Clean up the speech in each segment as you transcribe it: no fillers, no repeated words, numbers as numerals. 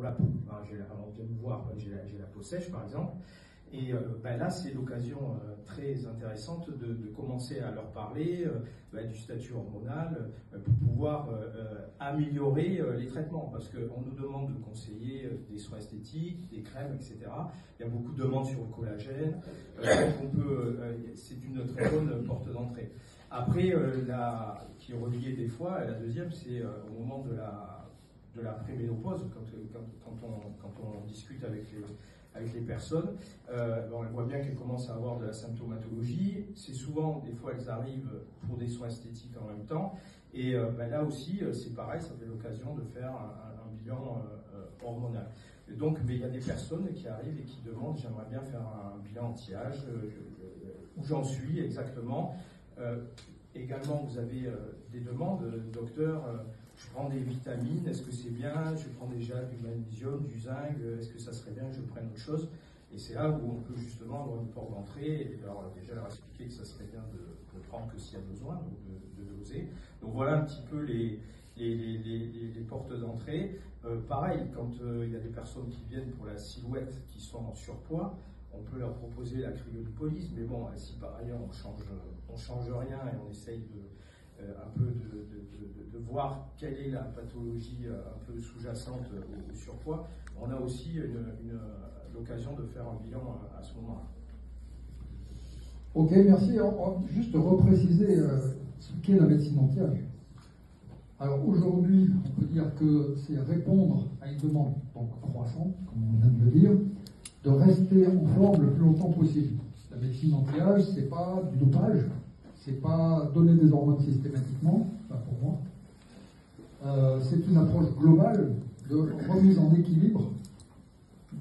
pour la peau. On vient me voir, j'ai la peau sèche par exemple. Et là, c'est l'occasion très intéressante de commencer à leur parler du statut hormonal pour pouvoir améliorer les traitements. Parce qu'on nous demande de conseiller des soins esthétiques, des crèmes, etc. Il y a beaucoup de demandes sur le collagène. C'est une très bonne porte d'entrée. Après, qui est reliée des fois, la deuxième, c'est au moment de la préménopause, quand on discute avec les personnes, on voit bien qu'elles commencent à avoir de la symptomatologie. C'est souvent, des fois, elles arrivent pour des soins esthétiques en même temps. Et là aussi, c'est pareil, ça fait l'occasion de faire un bilan hormonal. Et donc, mais il y a des personnes qui arrivent et qui demandent, j'aimerais bien faire un bilan anti-âge, où j'en suis exactement. Également, vous avez des demandes, docteur, je prends des vitamines, est-ce que c'est bien? Je prends déjà du magnésium, du zinc, est-ce que ça serait bien que je prenne autre chose? Et c'est là où on peut justement avoir une porte d'entrée et alors déjà leur expliquer que ça serait bien de prendre que s'il y a besoin, donc de doser. Donc voilà un petit peu les portes d'entrée. Pareil, quand il y a des personnes qui viennent pour la silhouette qui sont en surpoids, on peut leur proposer la cryolipolyse, mais bon, si par ailleurs on change rien et on essaye un peu de voir quelle est la pathologie un peu sous-jacente au surpoids, on a aussi l'occasion de faire un bilan à ce moment-là. Ok, merci. On va juste repréciser ce qu'est la médecine anti-âge. Alors aujourd'hui, on peut dire que c'est répondre à une demande donc croissante, comme on vient de le dire, de rester en forme le plus longtemps possible. La médecine anti-âge, c'est pas du dopage, c'est pas donner des hormones systématiquement, pas pour moi. C'est une approche globale de remise en équilibre,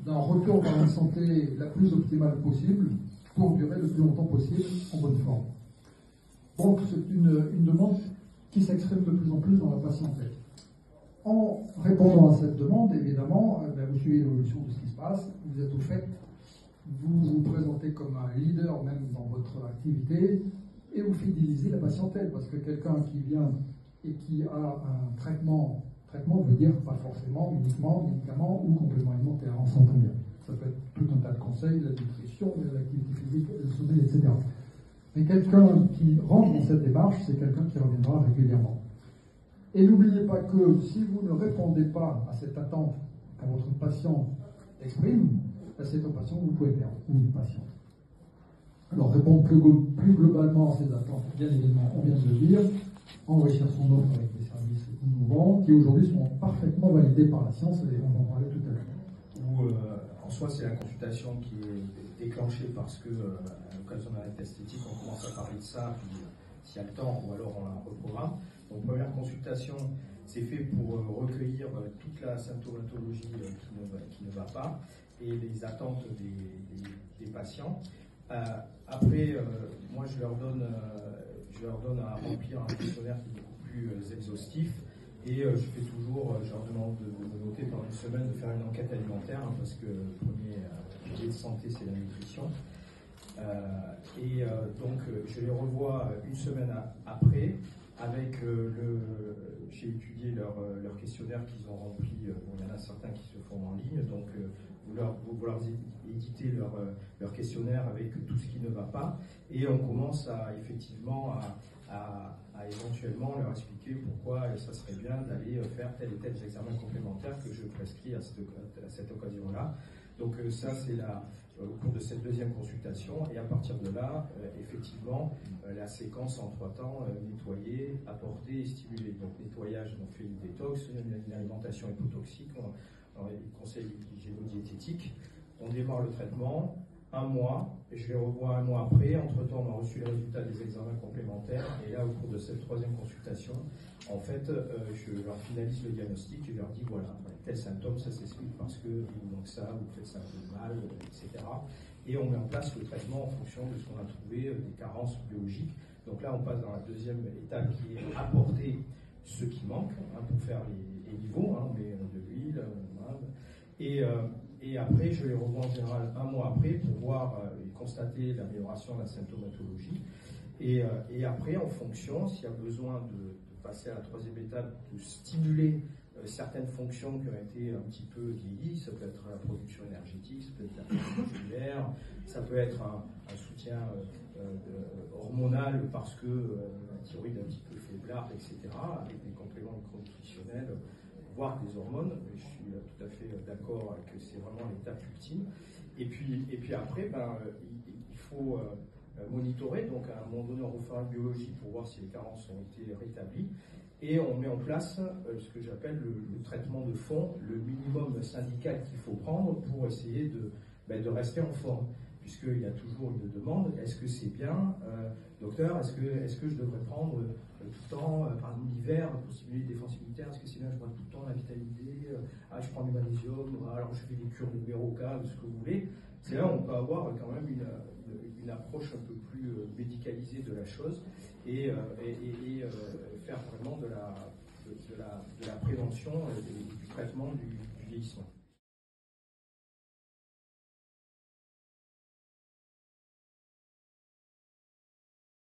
d'un retour vers une santé la plus optimale possible pour durer le plus longtemps possible en bonne forme. Donc c'est une demande qui s'exprime de plus en plus dans la patientèle. En répondant à cette demande, évidemment, vous suivez l'évolution de ce qui se passe, vous êtes au fait, vous vous présentez comme un leader même dans votre activité et vous fidélisez la patientèle parce que quelqu'un qui vient et qui a un traitement veut dire pas forcément uniquement médicaments ou compléments alimentaires, on s'entend bien. Ça peut être tout un tas de conseils, la nutrition, l'activité physique, le sommeil, etc. Mais quelqu'un qui rentre dans cette démarche, c'est quelqu'un qui reviendra régulièrement. Et n'oubliez pas que si vous ne répondez pas à cette attente que votre patient exprime, c'est un patient que vous pouvez perdre, ou une patiente. Alors répondre plus globalement à ces attentes, bien évidemment, on vient de le dire, enrichir son offre avec des services innovants qui aujourd'hui sont parfaitement validés par la science, et on en parlait tout à l'heure. Ou en soi, c'est la consultation qui est déclenchée parce que à l'occasion d'un acte esthétique, on commence à parler de ça, puis s'il y a le temps, ou alors on la reprogramme. Donc première consultation, c'est fait pour recueillir toute la symptomatologie qui ne va pas et les attentes des patients. Après, moi je leur donne à remplir un questionnaire qui est beaucoup plus exhaustif et je fais toujours, je leur demande de me noter pendant une semaine de faire une enquête alimentaire parce que le premier pilier de santé c'est la nutrition. Donc je les revois une semaine après avec j'ai étudié leur questionnaire qu'ils ont rempli. Il y en a certains qui se font en ligne, donc vous leur éditez leur questionnaire avec tout ce qui ne va pas, et on commence effectivement à éventuellement leur expliquer pourquoi ça serait bien d'aller faire tel et tel examen complémentaire que je prescris à cette occasion-là. Donc ça c'est au cours de cette deuxième consultation, et à partir de là, effectivement, la séquence en 3 temps, nettoyer, apporter et stimuler. Donc nettoyage, on fait une détox, une alimentation hypotoxique, conseil hygiéno-diététique, on démarre le traitement, 1 mois, et je les revois 1 mois après. Entre-temps, on a reçu les résultats des examens complémentaires, et là, au cours de cette 3e consultation, en fait, je leur finalise le diagnostic et je leur dis, voilà, tel symptôme, ça s'explique parce que vous manque ça, vous faites ça un peu mal, etc. Et on met en place le traitement en fonction de ce qu'on a trouvé, des carences biologiques. Donc là, on passe dans la 2e étape qui est apporter ce qui manque, pour faire les niveaux, on met de l'huile, et après, je les revois en général 1 mois après pour voir et constater l'amélioration de la symptomatologie. Et après, en fonction, s'il y a besoin de passer à la 3e étape, de stimuler certaines fonctions qui ont été un petit peu vieillies. Ça peut être la production énergétique, ça peut être la production musculaire, ça peut être un soutien hormonal parce que la thyroïde est un petit peu faiblarde, etc., avec des compléments micronutritionnels, voire des hormones. Je suis tout à fait d'accord que c'est vraiment l'étape ultime. Et puis après, il faut monitorer. Donc à un moment donné, on refait une biologie pour voir si les carences ont été rétablies. Et on met en place ce que j'appelle le traitement de fond, le minimum syndical qu'il faut prendre pour essayer de rester en forme. Puisqu'il y a toujours une demande, est-ce que c'est bien, docteur, est-ce que je devrais prendre tout le temps, par exemple l'hiver, pour stimuler les défenses immunitaires, est-ce que c'est bien, je prends tout le temps la vitamine D, je prends du magnésium, alors je fais des cures numéro 4, ce que vous voulez. C'est là où on peut avoir quand même une approche un peu plus médicalisée de la chose et faire vraiment de la prévention et du traitement du vieillissement.